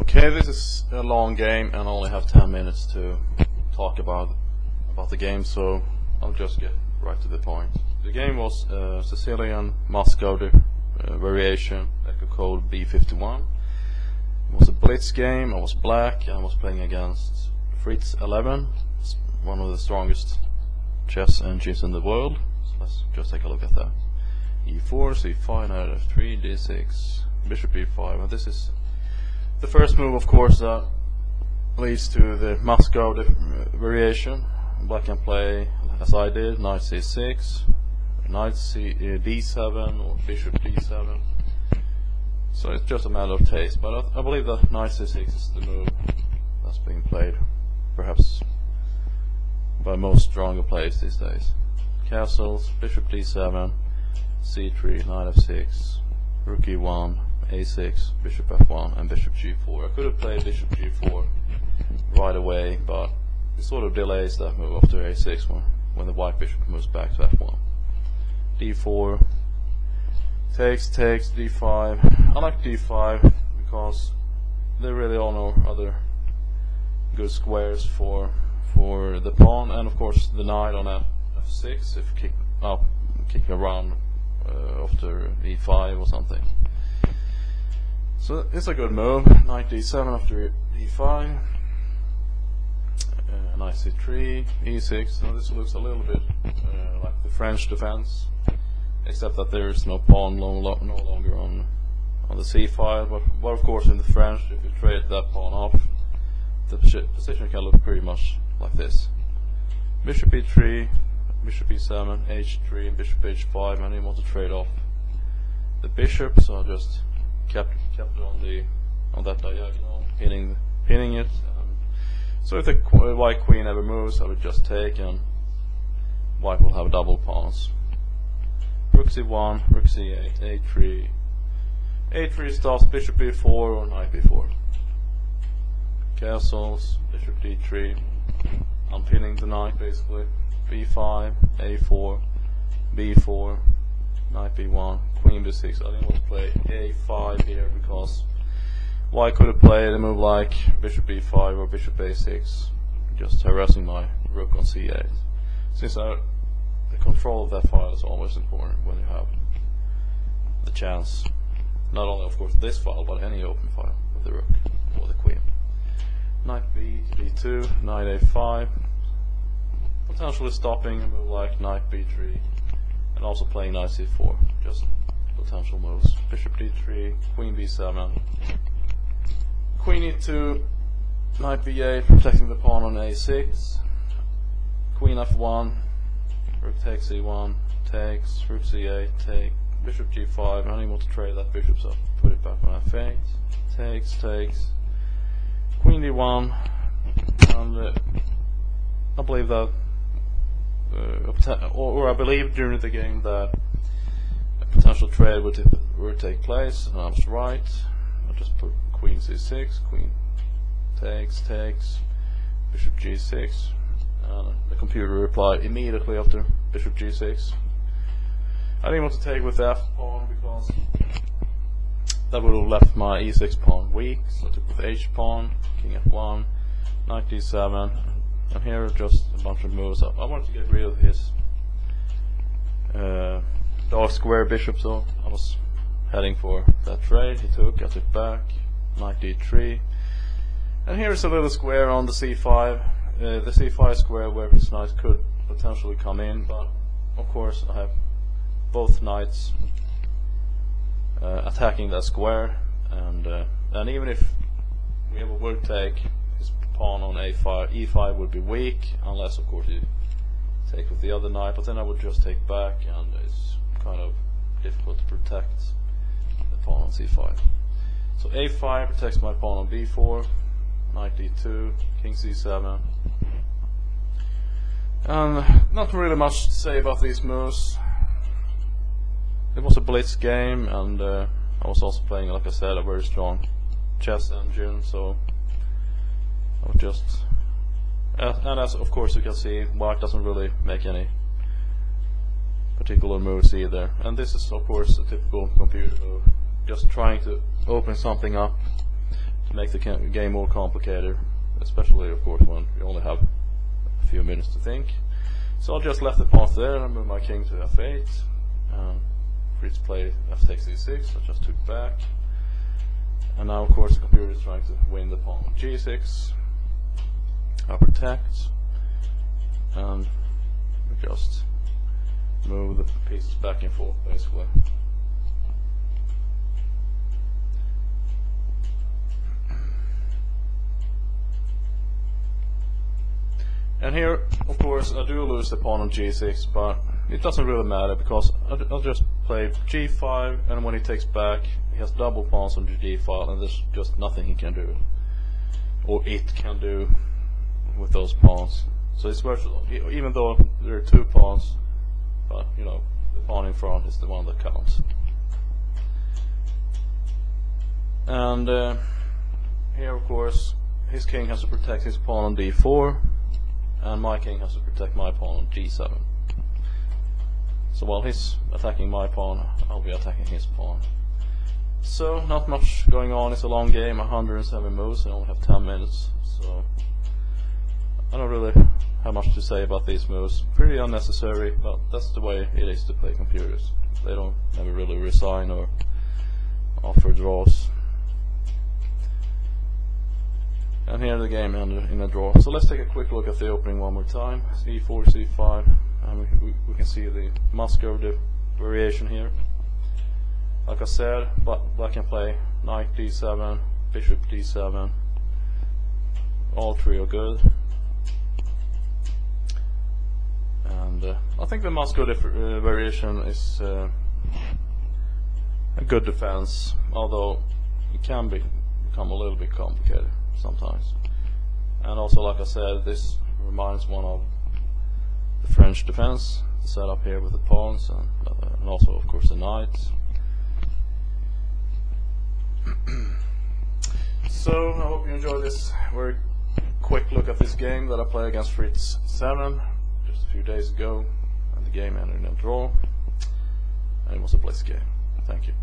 Okay, this is a long game and I only have 10 minutes to talk about the game, so I'll just get right to the point. The game was Sicilian Moscow variation, Echo Code B51. It was a blitz game. I was black and I was playing against Fritz 11, one of the strongest chess engines in the world. So let's just take a look at that. E4, C5, knight F3, D6, bishop B5, and this is the first move, of course, that leads to the Moscow variation. Black can play, as I did, knight C6, knight D7, or bishop D7. So it's just a matter of taste, but I believe that knight C6 is the move that's being played, perhaps by most stronger players these days. Castles, bishop D7, C3, knight F6, rook E1, A6, bishop F1, and bishop G4. I could have played bishop G4 right away, but it sort of delays that move after A6 when the white bishop moves back to F1. D4, takes, D5. I like D5 because there really are no other good squares for the pawn, and of course the knight on F6 if kick around after E5 or something. So it's a good move. Knight D7 after E5, knight C3, E6. Now this looks a little bit like the French defense, except that there is no pawn no longer on the C file. But of course in the French, if you trade that pawn off, the position can look pretty much like this. Bishop E3, bishop E7, H3, and bishop H5. And I didn't want to trade off the bishop, so I just kept it on that diagonal, pinning it. So if the white queen ever moves, I would just take, and white will have double pawns. Rook C1, rook C8, A3. A3 stops bishop B4 or knight B4. Castles, bishop D3. I'm pinning the knight basically. B5, A4, B4, knight B1, queen B6. I didn't want to play A5 here because white could have played a move like bishop B5 or bishop A6, just harassing my rook on C8. Since the control of that file is always important when you have the chance, not only of course this file, but any open file with the rook or the queen. Knight B, B2, knight A5, potentially stopping a move like knight B3, and also playing knight C4, just potential moves. Bishop D3, queen B7, queen E2, knight B8, protecting the pawn on A6, queen F1, rook takes E1, takes, rook C8, take, bishop G5, and I didn't want to trade that bishop, so put it back on F8, takes, queen D1, and I believe that, or I believe during the game that a potential trade would take place, and I was right. I just put queen C6, queen takes, bishop G6, and the computer replied immediately after bishop G6. I didn't want to take with the F pawn because that would have left my E6 pawn weak, so I took with H pawn, king F1, knight D7, and here are just a bunch of moves. I wanted to get rid of his dark square bishop, so I was heading for that trade. He took, I took back, knight D3, and here's a little square on the C5, the C5 square where his knight could potentially come in, but of course I have both knights attacking that square, and even if we ever would take, his pawn on A5, E5 would be weak, unless of course you take with the other knight, but then I would just take back, and it's kind of difficult to protect the pawn on C5. So A5 protects my pawn on B4, knight D2, king C7, and not really much to say about these moves. It was a blitz game, and I was also playing, like I said, a very strong chess engine, so I was just, and as of course you can see, white doesn't really make any particular moves either, and this is of course a typical computer move, just trying to open something up to make the game more complicated, especially of course when you only have a few minutes to think. So I just left the pawn there and moved my king to f8. Fritz played f takes e6, I just took back. And now of course the computer is trying to win the pawn on g6. I protect, and we just move the pieces back and forth basically. And here, of course, I do lose the pawn on g6, but it doesn't really matter because I'll just play g5, and when he takes back, he has double pawns on the g file, and there's just nothing he can do, or it can do, with those pawns. So it's virtual, even though there are two pawns, but you know, the pawn in front is the one that counts. And here, of course, his king has to protect his pawn on d4. And my king has to protect my pawn on g7. So while he's attacking my pawn, I'll be attacking his pawn. So not much going on. It's a long game, 107 moves, and I only have 10 minutes. So I don't really have much to say about these moves. Pretty unnecessary, but that's the way it is to play computers. They don't never really resign or offer draws. And here the game ended in a draw. So let's take a quick look at the opening one more time. c4, c5, and we can see the Muscovy variation here. Like I said, black can play knight d7, bishop d7. All three are good. And I think the Muscovy variation is a good defense, although it can become a little bit complicated sometimes. And also, like I said, this reminds one of the French defense, the setup here with the pawns and also of course the knights. So I hope you enjoyed this very quick look at this game that I played against Fritz 7 just a few days ago, and the game ended in a draw, and it was a bliss game. Thank you.